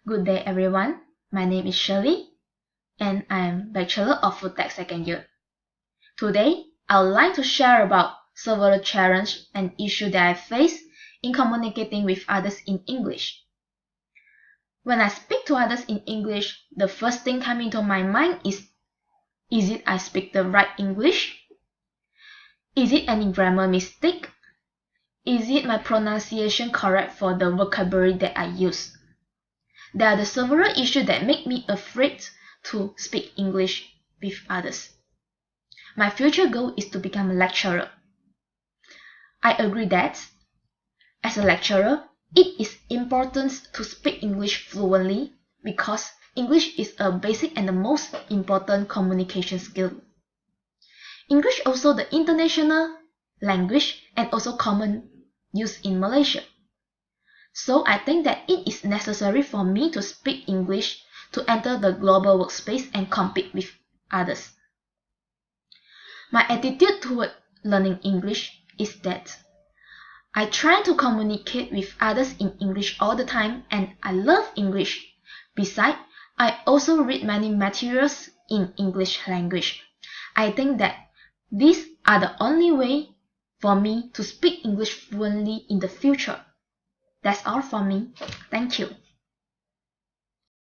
Good day everyone, my name is Shirley and I am Bachelor of Food Tech second year. Today, I would like to share about several challenges and issues that I face in communicating with others in English. When I speak to others in English, the first thing coming to my mind is it I speak the right English? Is it any grammar mistake? Is it my pronunciation correct for the vocabulary that I use? There are the several issues that make me afraid to speak English with others. My future goal is to become a lecturer. I agree that, as a lecturer, it is important to speak English fluently because English is a basic and the most important communication skill. English is also the international language and also common use in Malaysia. So I think that it is necessary for me to speak English to enter the global workspace and compete with others. My attitude toward learning English is that I try to communicate with others in English all the time and I love English. Besides, I also read many materials in English language. I think that these are the only way for me to speak English fluently in the future. That's all for me. Thank you.